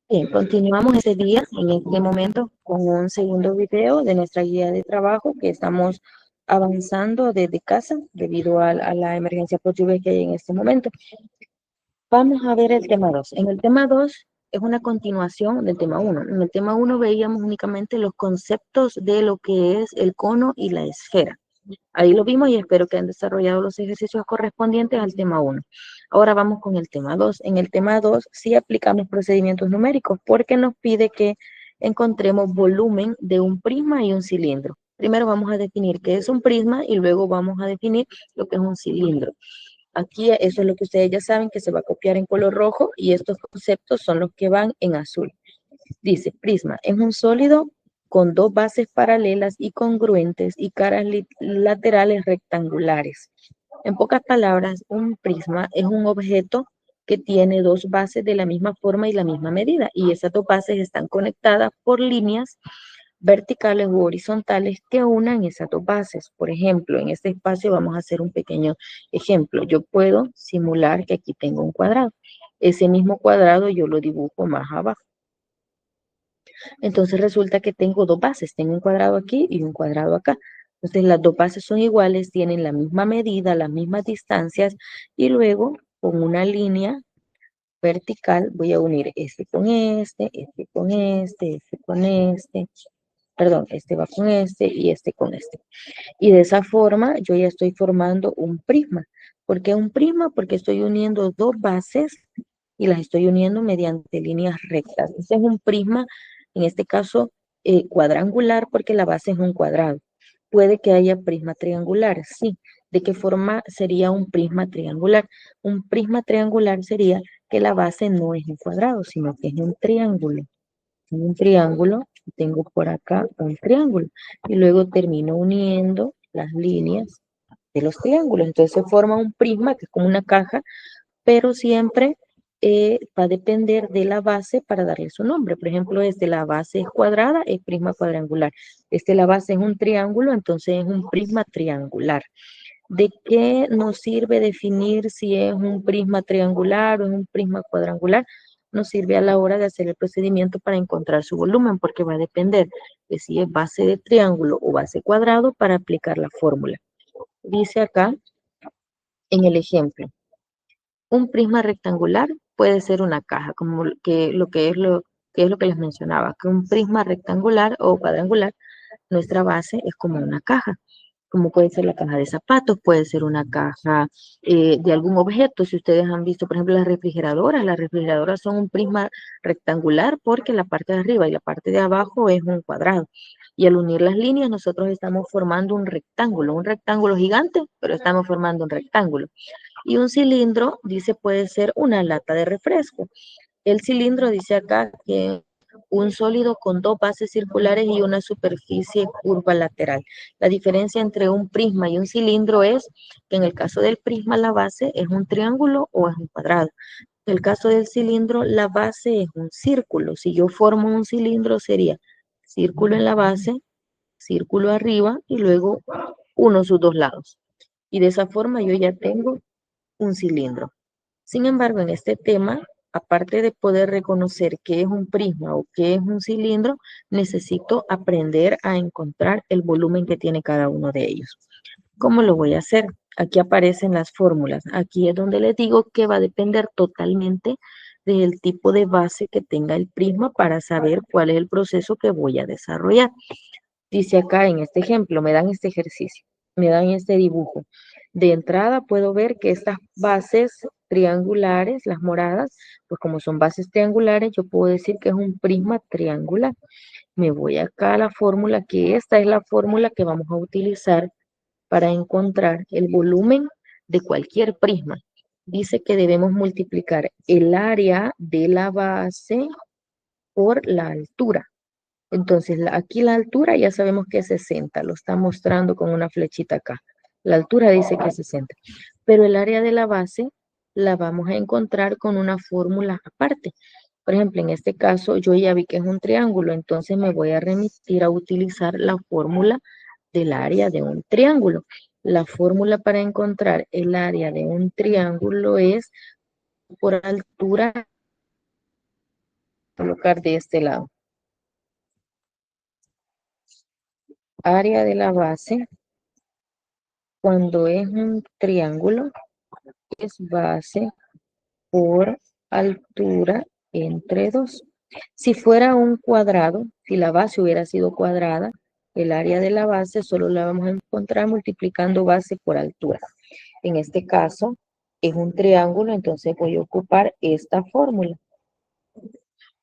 Bien, continuamos este día, en este momento, con un segundo video de nuestra guía de trabajo que estamos avanzando desde casa debido a la emergencia por lluvia que hay en este momento. Vamos a ver el tema 2. En el tema 2 es una continuación del tema 1. En el tema 1 veíamos únicamente los conceptos de lo que es el cono y la esfera. Ahí lo vimos y espero que han desarrollado los ejercicios correspondientes al tema 1. Ahora vamos con el tema 2. En el tema 2 sí aplicamos procedimientos numéricos porque nos pide que encontremos volumen de un prisma y un cilindro. Primero vamos a definir qué es un prisma y luego vamos a definir lo que es un cilindro. Aquí eso es lo que ustedes ya saben que se va a copiar en color rojo y estos conceptos son los que van en azul. Dice, prisma es un sólido con dos bases paralelas y congruentes y caras laterales rectangulares. En pocas palabras, un prisma es un objeto que tiene dos bases de la misma forma y la misma medida, y esas dos bases están conectadas por líneas verticales u horizontales que unan esas dos bases. Por ejemplo, en este espacio vamos a hacer un pequeño ejemplo. Yo puedo simular que aquí tengo un cuadrado. Ese mismo cuadrado yo lo dibujo más abajo. Entonces resulta que tengo dos bases, tengo un cuadrado aquí y un cuadrado acá. Entonces las dos bases son iguales, tienen la misma medida, las mismas distancias y luego con una línea vertical voy a unir este con este con este con este, perdón, este va con este y este con este. Y de esa forma yo ya estoy formando un prisma. ¿Por qué un prisma? Porque estoy uniendo dos bases y las estoy uniendo mediante líneas rectas. Este es un prisma, en este caso cuadrangular, porque la base es un cuadrado. Puede que haya prisma triangular, sí. ¿De qué forma sería un prisma triangular? Un prisma triangular sería que la base no es un cuadrado, sino que es un triángulo. Un triángulo, tengo por acá un triángulo y luego termino uniendo las líneas de los triángulos. Entonces se forma un prisma que es como una caja, pero siempre va a depender de la base para darle su nombre. Por ejemplo, la base es cuadrada, es prisma cuadrangular. La base es un triángulo, entonces es un prisma triangular. ¿De qué nos sirve definir si es un prisma triangular o es un prisma cuadrangular? Nos sirve a la hora de hacer el procedimiento para encontrar su volumen, porque va a depender de si es base de triángulo o base cuadrado para aplicar la fórmula. Dice acá en el ejemplo, un prisma rectangular puede ser una caja, como que es lo que les mencionaba, que un prisma rectangular o cuadrangular, nuestra base es como una caja, como puede ser la caja de zapatos, puede ser una caja de algún objeto. Si ustedes han visto, por ejemplo, las refrigeradoras son un prisma rectangular porque la parte de arriba y la parte de abajo es un cuadrado. Y al unir las líneas, nosotros estamos formando un rectángulo gigante, pero estamos formando un rectángulo. Y un cilindro, dice, puede ser una lata de refresco. El cilindro dice acá que un sólido con dos bases circulares y una superficie curva lateral. La diferencia entre un prisma y un cilindro es que en el caso del prisma la base es un triángulo o es un cuadrado. En el caso del cilindro la base es un círculo. Si yo formo un cilindro sería círculo en la base, círculo arriba y luego uno sus dos lados. Y de esa forma yo ya tengo un cilindro. Sin embargo, en este tema, aparte de poder reconocer qué es un prisma o qué es un cilindro, necesito aprender a encontrar el volumen que tiene cada uno de ellos. ¿Cómo lo voy a hacer? Aquí aparecen las fórmulas. Aquí es donde les digo que va a depender totalmente del tipo de base que tenga el prisma para saber cuál es el proceso que voy a desarrollar. Dice acá en este ejemplo, me dan este ejercicio, me dan este dibujo. De entrada puedo ver que estas bases triangulares, las moradas, pues como son bases triangulares, yo puedo decir que es un prisma triangular. Me voy acá a la fórmula, que esta es la fórmula que vamos a utilizar para encontrar el volumen de cualquier prisma. Dice que debemos multiplicar el área de la base por la altura. Entonces, aquí la altura ya sabemos que es 60, lo está mostrando con una flechita acá. La altura dice que es 60, pero el área de la base la vamos a encontrar con una fórmula aparte. Por ejemplo, en este caso yo ya vi que es un triángulo, entonces me voy a remitir a utilizar la fórmula del área de un triángulo. La fórmula para encontrar el área de un triángulo es por altura colocar de este lado. Área de la base, cuando es un triángulo, es base por altura entre 2. Si fuera un cuadrado, si la base hubiera sido cuadrada, el área de la base solo la vamos a encontrar multiplicando base por altura. En este caso, es un triángulo, entonces voy a ocupar esta fórmula.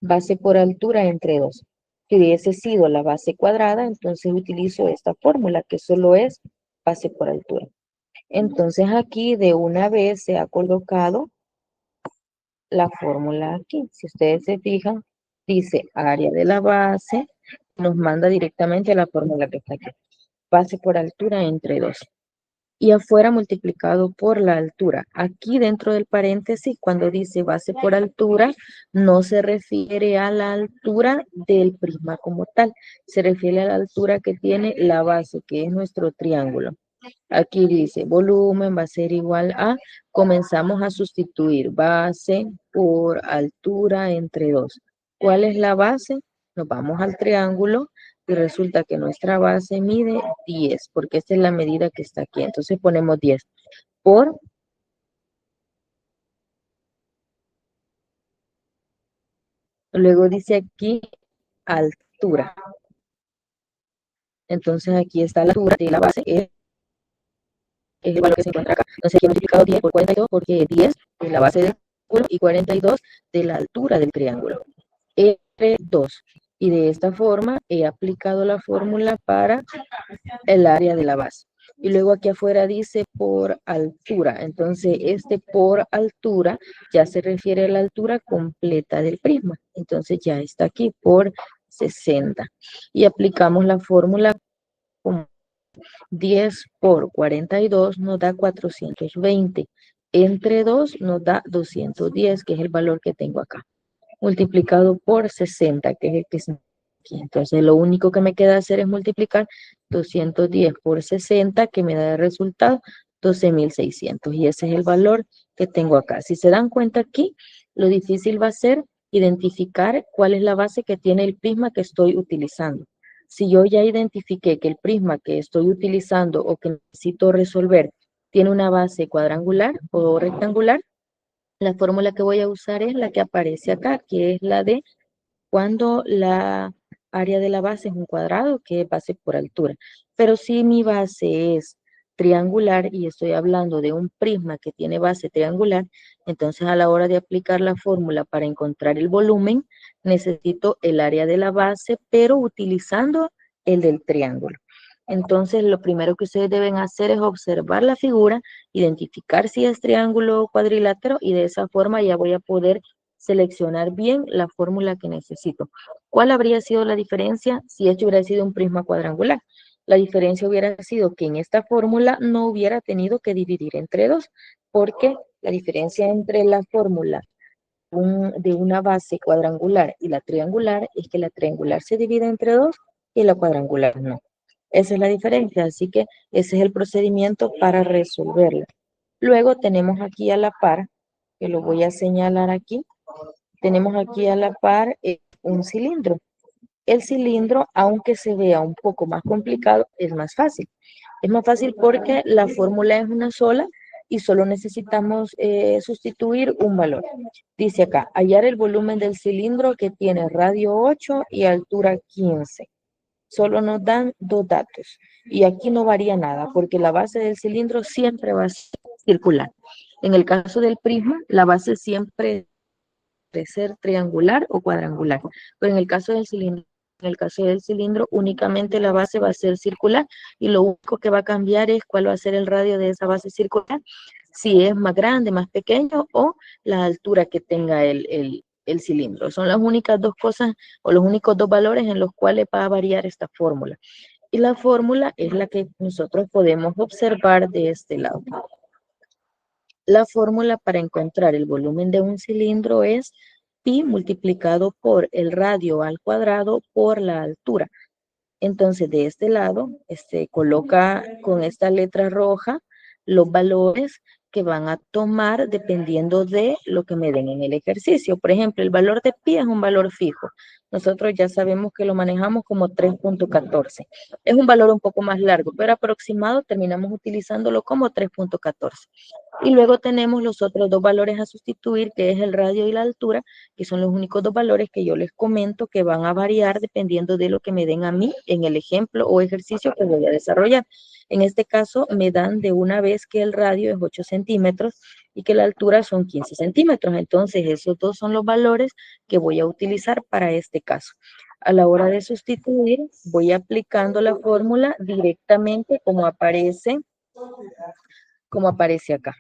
Base por altura entre 2. Si hubiese sido la base cuadrada, entonces utilizo esta fórmula, que solo es base por altura. Entonces aquí de una vez se ha colocado la fórmula aquí. Si ustedes se fijan, dice área de la base, nos manda directamente a la fórmula que está aquí. Base por altura entre 2. Y afuera multiplicado por la altura. Aquí dentro del paréntesis, cuando dice base por altura, no se refiere a la altura del prisma como tal. Se refiere a la altura que tiene la base, que es nuestro triángulo. Aquí dice volumen va a ser igual a, comenzamos a sustituir base por altura entre 2. ¿Cuál es la base? Nos vamos al triángulo y resulta que nuestra base mide 10, porque esta es la medida que está aquí. Entonces ponemos 10 por, luego dice aquí altura. Entonces aquí está la altura de la base, es el valor que se encuentra acá. Entonces aquí he multiplicado 10 por 42 porque 10 es la base del triángulo y 42 de la altura del triángulo. Entre 2. Y de esta forma he aplicado la fórmula para el área de la base. Y luego aquí afuera dice por altura. Entonces este por altura ya se refiere a la altura completa del prisma. Entonces ya está aquí por 60. Y aplicamos la fórmula como 10 por 42 nos da 420. Entre 2 nos da 210, que es el valor que tengo acá. Multiplicado por 60, que es el que está aquí. Entonces, lo único que me queda hacer es multiplicar 210 por 60, que me da de resultado 12.600. Y ese es el valor que tengo acá. Si se dan cuenta aquí, lo difícil va a ser identificar cuál es la base que tiene el prisma que estoy utilizando. Si yo ya identifiqué que el prisma que estoy utilizando o que necesito resolver tiene una base cuadrangular o rectangular, la fórmula que voy a usar es la que aparece acá, que es la de cuando la área de la base es un cuadrado, que es base por altura. Pero si mi base es triangular y estoy hablando de un prisma que tiene base triangular, entonces a la hora de aplicar la fórmula para encontrar el volumen, necesito el área de la base, pero utilizando el del triángulo. Entonces, lo primero que ustedes deben hacer es observar la figura, identificar si es triángulo o cuadrilátero y de esa forma ya voy a poder seleccionar bien la fórmula que necesito. ¿Cuál habría sido la diferencia si esto hubiera sido un prisma cuadrangular? La diferencia hubiera sido que en esta fórmula no hubiera tenido que dividir entre 2, porque la diferencia entre la fórmula de una base cuadrangular y la triangular es que la triangular se divide entre 2 y la cuadrangular no. Esa es la diferencia, así que ese es el procedimiento para resolverla. Luego tenemos aquí a la par, que lo voy a señalar aquí, tenemos aquí a la par un cilindro. El cilindro, aunque se vea un poco más complicado, es más fácil. Es más fácil porque la fórmula es una sola y solo necesitamos sustituir un valor. Dice acá, hallar el volumen del cilindro que tiene radio 8 y altura 15. Solo nos dan dos datos y aquí no varía nada porque la base del cilindro siempre va a ser circular. En el caso del prisma, la base siempre de ser triangular o cuadrangular. Pero en el caso del cilindro, únicamente la base va a ser circular y lo único que va a cambiar es cuál va a ser el radio de esa base circular, si es más grande, más pequeño o la altura que tenga el cilindro. Son las únicas dos cosas o los únicos dos valores en los cuales va a variar esta fórmula. Y la fórmula es la que nosotros podemos observar de este lado. La fórmula para encontrar el volumen de un cilindro es pi multiplicado por el radio al cuadrado por la altura. Entonces, de este lado, coloca con esta letra roja los valores que van a tomar dependiendo de lo que me den en el ejercicio. Por ejemplo, el valor de pi es un valor fijo. Nosotros ya sabemos que lo manejamos como 3.14. Es un valor un poco más largo, pero aproximado terminamos utilizándolo como 3.14. Y luego tenemos los otros dos valores a sustituir, que es el radio y la altura, que son los únicos dos valores que yo les comento que van a variar dependiendo de lo que me den a mí en el ejemplo o ejercicio que voy a desarrollar. En este caso me dan de una vez que el radio es 8 centímetros y que la altura son 15 centímetros. Entonces esos dos son los valores que voy a utilizar para este caso. A la hora de sustituir, voy aplicando la fórmula directamente como aparece acá.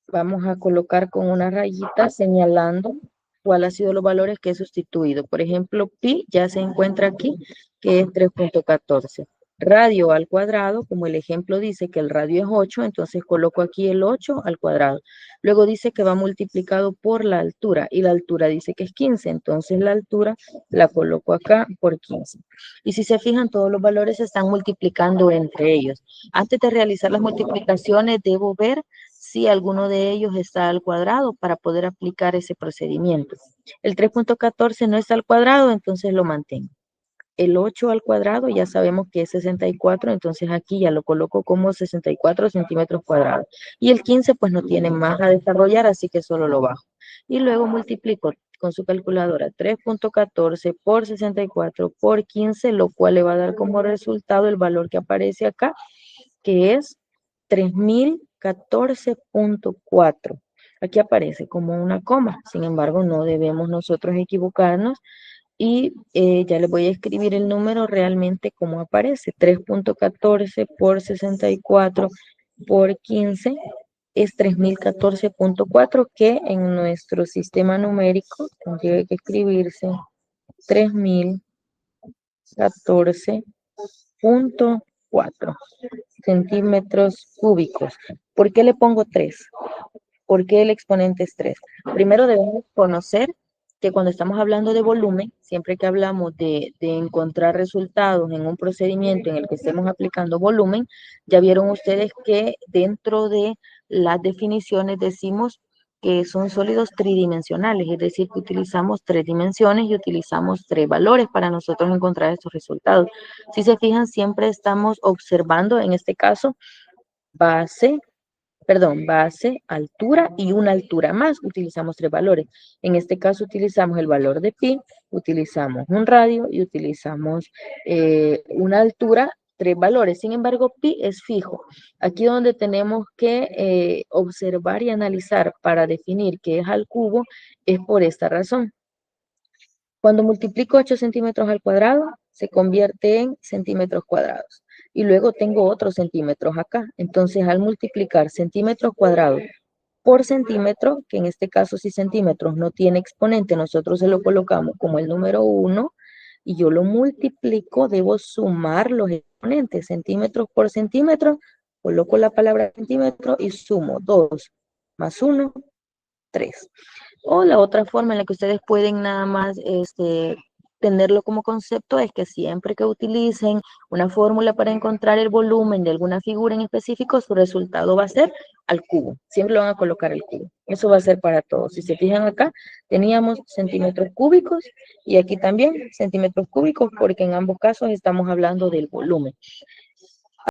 Vamos a colocar con una rayita señalando cuál ha sido los valores que he sustituido. Por ejemplo, pi ya se encuentra aquí, que es 3.14. Radio al cuadrado, como el ejemplo dice que el radio es 8, entonces coloco aquí el 8 al cuadrado. Luego dice que va multiplicado por la altura, y la altura dice que es 15, entonces la altura la coloco acá por 15. Y si se fijan, todos los valores se están multiplicando entre ellos. Antes de realizar las multiplicaciones, debo ver si alguno de ellos está al cuadrado para poder aplicar ese procedimiento. El 3.14 no está al cuadrado, entonces lo mantengo. El 8 al cuadrado ya sabemos que es 64, entonces aquí ya lo coloco como 64 centímetros cuadrados. Y el 15 pues no tiene más a desarrollar, así que solo lo bajo. Y luego multiplico con su calculadora 3.14 por 64 por 15, lo cual le va a dar como resultado el valor que aparece acá, que es 3014.4. Aquí aparece como una coma, sin embargo no debemos nosotros equivocarnos y ya les voy a escribir el número realmente como aparece. 3.14 por 64 por 15 es 3014.4, que en nuestro sistema numérico tendría que escribirse 3014.4 centímetros cúbicos. ¿Por qué le pongo 3? ¿Por qué el exponente es 3? Primero debemos conocer que cuando estamos hablando de volumen, siempre que hablamos de encontrar resultados en un procedimiento en el que estemos aplicando volumen, ya vieron ustedes que dentro de las definiciones decimos que son sólidos tridimensionales, es decir, que utilizamos 3 dimensiones y utilizamos 3 valores para nosotros encontrar estos resultados. Si se fijan, siempre estamos observando, en este caso, base, altura y una altura más. Utilizamos 3 valores. En este caso utilizamos el valor de pi, utilizamos un radio y utilizamos una altura, 3 valores. Sin embargo, pi es fijo. Aquí donde tenemos que observar y analizar para definir qué es al cubo es por esta razón. Cuando multiplico 8 centímetros al cuadrado, se convierte en centímetros cuadrados. Y luego tengo otros centímetros acá. Entonces, al multiplicar centímetros cuadrados por centímetro, que en este caso si centímetros no tiene exponente, nosotros se lo colocamos como el número 1, y yo lo multiplico, debo sumar los exponentes, centímetros por centímetro, coloco la palabra centímetro y sumo 2 más 1, 3. O la otra forma en la que ustedes pueden nada más tenerlo como concepto es que siempre que utilicen una fórmula para encontrar el volumen de alguna figura en específico, su resultado va a ser al cubo. Siempre lo van a colocar al cubo. Eso va a ser para todos. Si se fijan acá, teníamos centímetros cúbicos y aquí también centímetros cúbicos, porque en ambos casos estamos hablando del volumen.